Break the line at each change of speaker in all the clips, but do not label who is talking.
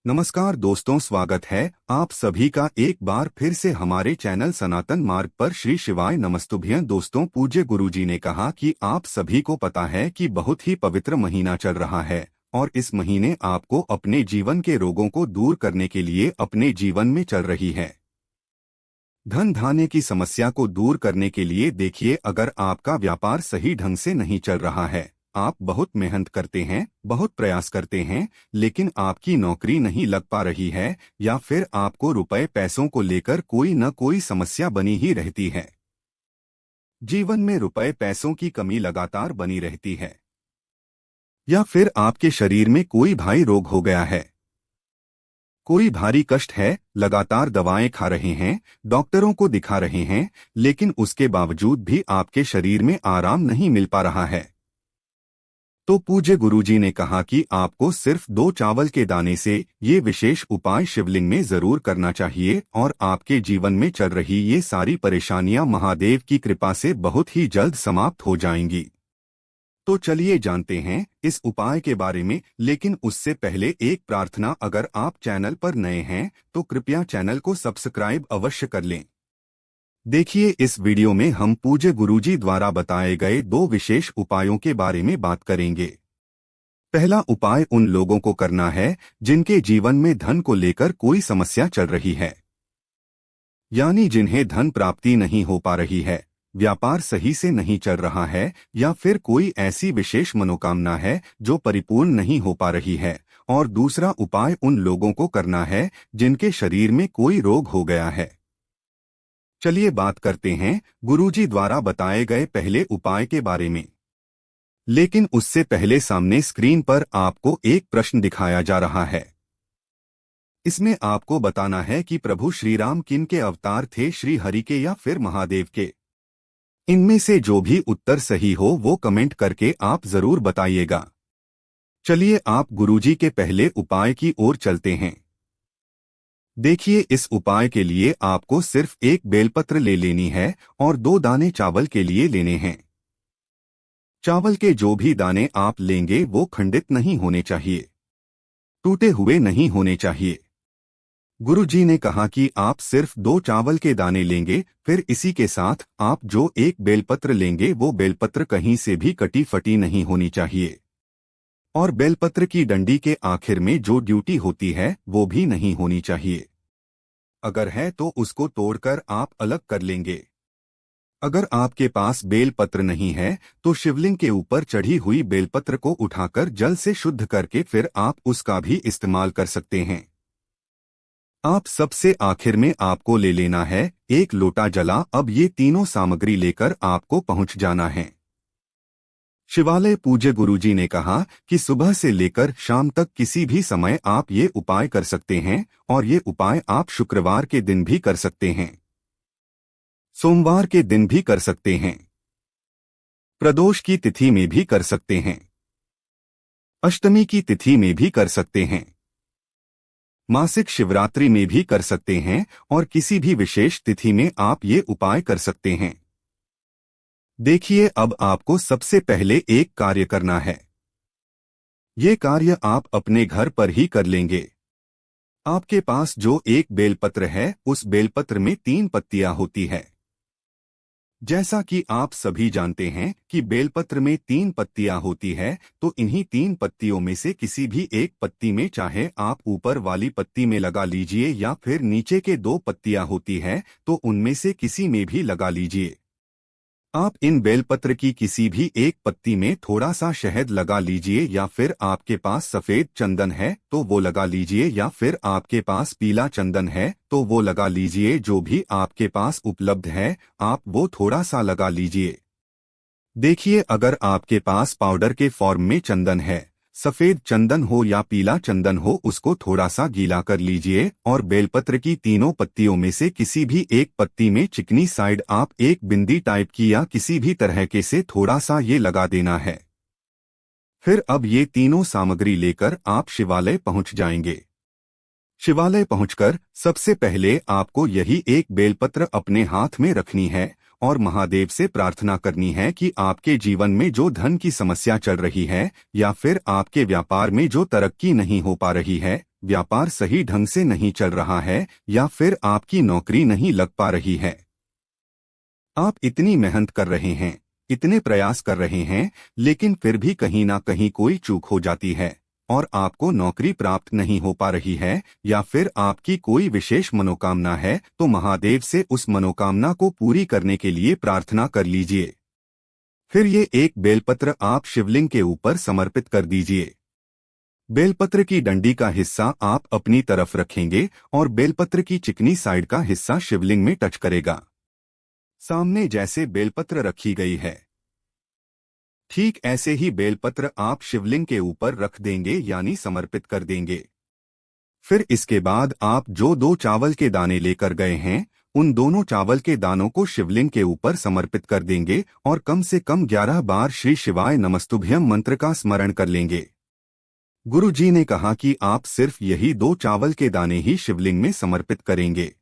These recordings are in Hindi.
नमस्कार दोस्तों, स्वागत है आप सभी का एक बार फिर से हमारे चैनल सनातन मार्ग पर। श्री शिवाय नमस्तुभ्यं। दोस्तों, पूज्य गुरुजी ने कहा कि आप सभी को पता है कि बहुत ही पवित्र महीना चल रहा है और इस महीने आपको अपने जीवन के रोगों को दूर करने के लिए अपने जीवन में चल रही है धन धान्य की समस्या को दूर करने के लिए। देखिए, अगर आपका व्यापार सही ढंग से नहीं चल रहा है, आप बहुत मेहनत करते हैं, बहुत प्रयास करते हैं, लेकिन आपकी नौकरी नहीं लग पा रही है, या फिर आपको रुपए पैसों को लेकर कोई न कोई समस्या बनी ही रहती है, जीवन में रुपए पैसों की कमी लगातार बनी रहती है, या फिर आपके शरीर में कोई भारी रोग हो गया है, कोई भारी कष्ट है, लगातार दवाएं खा रहे हैं, डॉक्टरों को दिखा रहे हैं, लेकिन उसके बावजूद भी आपके शरीर में आराम नहीं मिल पा रहा है, तो पूज्य गुरुजी ने कहा कि आपको सिर्फ 2 चावल के दाने से ये विशेष उपाय शिवलिंग में जरूर करना चाहिए और आपके जीवन में चल रही ये सारी परेशानियां महादेव की कृपा से बहुत ही जल्द समाप्त हो जाएंगी। तो चलिए जानते हैं इस उपाय के बारे में, लेकिन उससे पहले एक प्रार्थना। अगर आप चैनल पर नए हैं तो कृपया चैनल को सब्सक्राइब अवश्य कर लें। देखिए, इस वीडियो में हम पूज्य गुरुजी द्वारा बताए गए 2 विशेष उपायों के बारे में बात करेंगे। पहला उपाय उन लोगों को करना है जिनके जीवन में धन को लेकर कोई समस्या चल रही है, यानी जिन्हें धन प्राप्ति नहीं हो पा रही है, व्यापार सही से नहीं चल रहा है, या फिर कोई ऐसी विशेष मनोकामना है जो परिपूर्ण नहीं हो पा रही है। और दूसरा उपाय उन लोगों को करना है जिनके शरीर में कोई रोग हो गया है। चलिए बात करते हैं गुरुजी द्वारा बताए गए पहले उपाय के बारे में। लेकिन उससे पहले सामने स्क्रीन पर आपको एक प्रश्न दिखाया जा रहा है। इसमें आपको बताना है कि प्रभु श्री राम किन के अवतार थे, श्री हरि के या फिर महादेव के। इनमें से जो भी उत्तर सही हो वो कमेंट करके आप जरूर बताइएगा। चलिए आप गुरुजी के पहले उपाय की ओर चलते हैं। देखिए, इस उपाय के लिए आपको सिर्फ एक बेलपत्र ले लेनी है और 2 दाने चावल के लिए लेने हैं। चावल के जो भी दाने आप लेंगे वो खंडित नहीं होने चाहिए, टूटे हुए नहीं होने चाहिए। गुरुजी ने कहा कि आप सिर्फ 2 चावल के दाने लेंगे, फिर इसी के साथ आप जो एक बेलपत्र लेंगे वो बेलपत्र कहीं से भी कटी फटी नहीं होनी चाहिए, और बेलपत्र की डंडी के आखिर में जो ड्यूटी होती है वो भी नहीं होनी चाहिए। अगर है तो उसको तोड़कर आप अलग कर लेंगे। अगर आपके पास बेलपत्र नहीं है तो शिवलिंग के ऊपर चढ़ी हुई बेलपत्र को उठाकर जल से शुद्ध करके फिर आप उसका भी इस्तेमाल कर सकते हैं। आप सबसे आखिर में आपको ले लेना है एक लोटा जला। अब ये तीनों सामग्री लेकर आपको पहुंच जाना है शिवालय। पूज्य गुरुजी ने कहा कि सुबह से लेकर शाम तक किसी भी समय आप ये उपाय कर सकते हैं, और ये उपाय आप शुक्रवार के दिन भी कर सकते हैं, सोमवार के दिन भी कर सकते हैं, प्रदोष की तिथि में भी कर सकते हैं, अष्टमी की तिथि में भी कर सकते हैं, मासिक शिवरात्रि में भी कर सकते हैं, और किसी भी विशेष तिथि में आप ये उपाय कर सकते हैं। देखिए, अब आपको सबसे पहले एक कार्य करना है। ये कार्य आप अपने घर पर ही कर लेंगे। आपके पास जो एक बेलपत्र है उस बेलपत्र में 3 पत्तियां होती है। जैसा कि आप सभी जानते हैं कि बेलपत्र में 3 पत्तियां होती है, तो इन्हीं 3 पत्तियों में से किसी भी एक पत्ती में, चाहे आप ऊपर वाली पत्ती में लगा लीजिए या फिर नीचे के 2 पत्तियां होती है तो उनमें से किसी में भी लगा लीजिए। आप इन बेलपत्र की किसी भी एक पत्ती में थोड़ा सा शहद लगा लीजिए, या फिर आपके पास सफेद चंदन है तो वो लगा लीजिए, या फिर आपके पास पीला चंदन है तो वो लगा लीजिए। जो भी आपके पास उपलब्ध है आप वो थोड़ा सा लगा लीजिए। देखिए, अगर आपके पास पाउडर के फॉर्म में चंदन है, सफेद चंदन हो या पीला चंदन हो, उसको थोड़ा सा गीला कर लीजिए और बेलपत्र की तीनों पत्तियों में से किसी भी एक पत्ती में चिकनी साइड आप एक बिंदी टाइप की या किसी भी तरह के से थोड़ा सा ये लगा देना है। फिर अब ये तीनों सामग्री लेकर आप शिवालय पहुंच जाएंगे। शिवालय पहुंचकर सबसे पहले आपको यही एक बेलपत्र अपने हाथ में रखनी है और महादेव से प्रार्थना करनी है कि आपके जीवन में जो धन की समस्या चल रही है या फिर आपके व्यापार में जो तरक्की नहीं हो पा रही है व्यापार सही ढंग से नहीं चल रहा है या फिर आपकी नौकरी नहीं लग पा रही है। आप इतनी मेहनत कर रहे हैं, इतने प्रयास कर रहे हैं, लेकिन फिर भी कहीं ना कहीं कोई चूक हो जाती है और आपको नौकरी प्राप्त नहीं हो पा रही है, या फिर आपकी कोई विशेष मनोकामना है, तो महादेव से उस मनोकामना को पूरी करने के लिए प्रार्थना कर लीजिए। फिर ये एक बेलपत्र आप शिवलिंग के ऊपर समर्पित कर दीजिए। बेलपत्र की डंडी का हिस्सा आप अपनी तरफ रखेंगे और बेलपत्र की चिकनी साइड का हिस्सा शिवलिंग में टच करेगा। सामने जैसे बेलपत्र रखी गई है, ठीक ऐसे ही बेलपत्र आप शिवलिंग के ऊपर रख देंगे यानी समर्पित कर देंगे। फिर इसके बाद आप जो 2 चावल के दाने लेकर गए हैं, उन दोनों चावल के दानों को शिवलिंग के ऊपर समर्पित कर देंगे और कम से कम 11 बार श्री शिवाय नमस्तुभ्यम मंत्र का स्मरण कर लेंगे। गुरु जी ने कहा कि आप सिर्फ यही 2 चावल के दाने ही शिवलिंग में समर्पित करेंगे।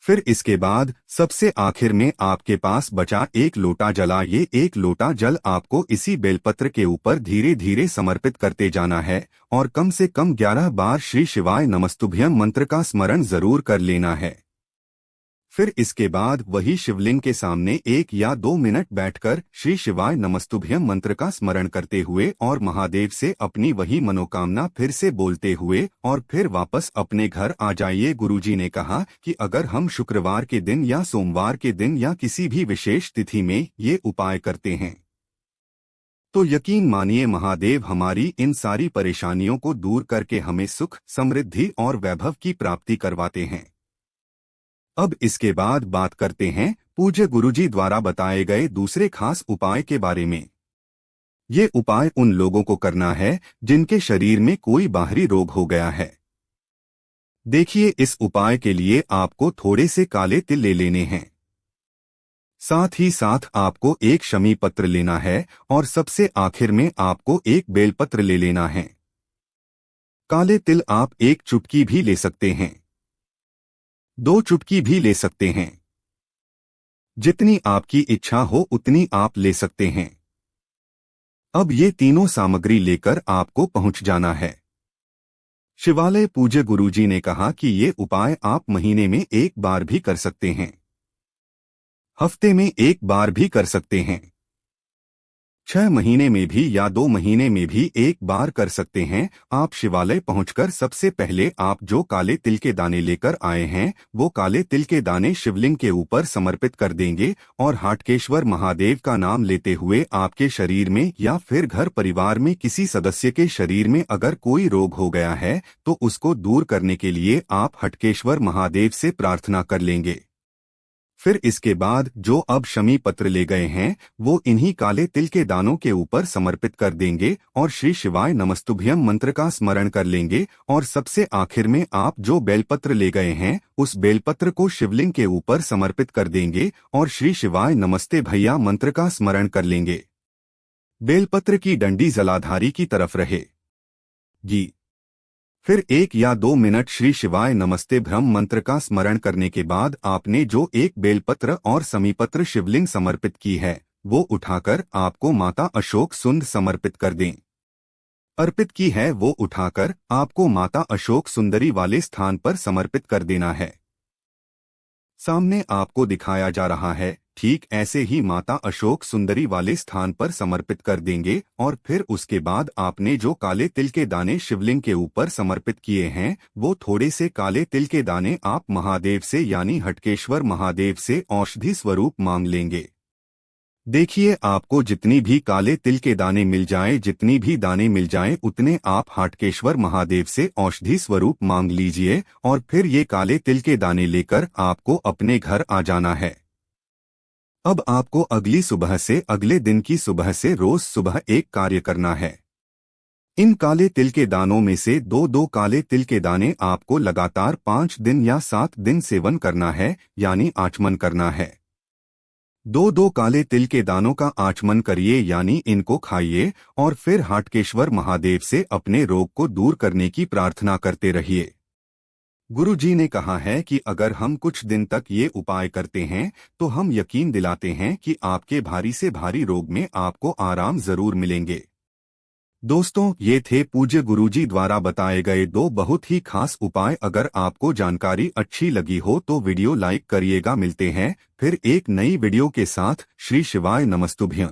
फिर इसके बाद सबसे आखिर में आपके पास बचा एक लोटा जला, ये एक लोटा जल आपको इसी बेलपत्र के ऊपर धीरे धीरे समर्पित करते जाना है और कम से कम 11 बार श्री शिवाय नमस्तुभ्यम मंत्र का स्मरण जरूर कर लेना है। फिर इसके बाद वही शिवलिंग के सामने 1 या 2 मिनट बैठकर श्री शिवाय नमस्तुभ्यम मंत्र का स्मरण करते हुए और महादेव से अपनी वही मनोकामना फिर से बोलते हुए और फिर वापस अपने घर आ जाइए। गुरुजी ने कहा कि अगर हम शुक्रवार के दिन या सोमवार के दिन या किसी भी विशेष तिथि में ये उपाय करते हैं तो यकीन मानिए महादेव हमारी इन सारी परेशानियों को दूर करके हमें सुख, समृद्धि और वैभव की प्राप्ति करवाते हैं। अब इसके बाद बात करते हैं पूज्य गुरुजी द्वारा बताए गए दूसरे खास उपाय के बारे में। ये उपाय उन लोगों को करना है जिनके शरीर में कोई बाहरी रोग हो गया है। देखिए, इस उपाय के लिए आपको थोड़े से काले तिल ले लेने हैं। साथ ही साथ आपको एक शमी पत्र लेना है और सबसे आखिर में आपको एक बेलपत्र ले लेना है। काले तिल आप 1 चुटकी भी ले सकते हैं, 2 चुटकी भी ले सकते हैं, जितनी आपकी इच्छा हो उतनी आप ले सकते हैं। अब ये तीनों सामग्री लेकर आपको पहुंच जाना है शिवालय। पूज्य गुरुजी ने कहा कि ये उपाय आप महीने में 1 बार भी कर सकते हैं, हफ्ते में 1 बार भी कर सकते हैं, 6 महीने में भी या 2 महीने में भी 1 बार कर सकते हैं। आप शिवालय पहुंचकर सबसे पहले आप जो काले तिल के दाने लेकर आए हैं वो काले तिल के दाने शिवलिंग के ऊपर समर्पित कर देंगे और हाटकेश्वर महादेव का नाम लेते हुए आपके शरीर में या फिर घर परिवार में किसी सदस्य के शरीर में अगर कोई रोग हो गया है तो उसको दूर करने के लिए आप हटकेश्वर महादेव से प्रार्थना कर लेंगे। फिर इसके बाद जो अब शमी पत्र ले गए हैं वो इन्हीं काले तिल के दानों के ऊपर समर्पित कर देंगे और श्री शिवाय नमस्तुभ्यम मंत्र का स्मरण कर लेंगे और सबसे आखिर में आप जो बेलपत्र ले गए हैं उस बेलपत्र को शिवलिंग के ऊपर समर्पित कर देंगे और श्री शिवाय नमस्ते भैया मंत्र का स्मरण कर लेंगे। बेलपत्र की डंडी जलाधारी की तरफ रहे जी। फिर 1 या 2 मिनट श्री शिवाय नमस्ते ब्रह्म मंत्र का स्मरण करने के बाद आपने जो एक बेलपत्र और समीपत्र शिवलिंग समर्पित की है वो उठाकर आपको माता अशोक सुंद समर्पित कर दें। अर्पित की है वो उठाकर आपको माता अशोक सुंदरी वाले स्थान पर समर्पित कर देना है। सामने आपको दिखाया जा रहा है ठीक ऐसे ही माता अशोक सुंदरी वाले स्थान पर समर्पित कर देंगे और फिर उसके बाद आपने जो काले तिल के दाने शिवलिंग के ऊपर समर्पित किए हैं वो थोड़े से काले तिल के दाने आप महादेव से यानी हटकेश्वर महादेव से औषधि स्वरूप मांग लेंगे। देखिए, आपको जितनी भी काले तिल के दाने मिल जाएं, जितनी भी दाने मिल जाएं, उतने आप हाटकेश्वर महादेव से औषधि स्वरूप मांग लीजिए और फिर ये काले तिल के दाने लेकर आपको अपने घर आ जाना है। अब आपको अगली सुबह से अगले दिन की सुबह से रोज सुबह एक कार्य करना है। इन काले तिल के दानों में से 2-2 काले तिल के दाने आपको लगातार 5 दिन या 7 दिन सेवन करना है यानी आचमन करना है। 2-2 काले तिल के दानों का आचमन करिए यानी इनको खाइए और फिर हाटकेश्वर महादेव से अपने रोग को दूर करने की प्रार्थना करते रहिए। गुरु जी ने कहा है कि अगर हम कुछ दिन तक ये उपाय करते हैं तो हम यकीन दिलाते हैं कि आपके भारी से भारी रोग में आपको आराम जरूर मिलेंगे। दोस्तों, ये थे पूज्य गुरुजी द्वारा बताए गए 2 बहुत ही खास उपाय। अगर आपको जानकारी अच्छी लगी हो तो वीडियो लाइक करिएगा। मिलते हैं फिर एक नई वीडियो के साथ। श्री शिवाय नमस्तुभ्यं।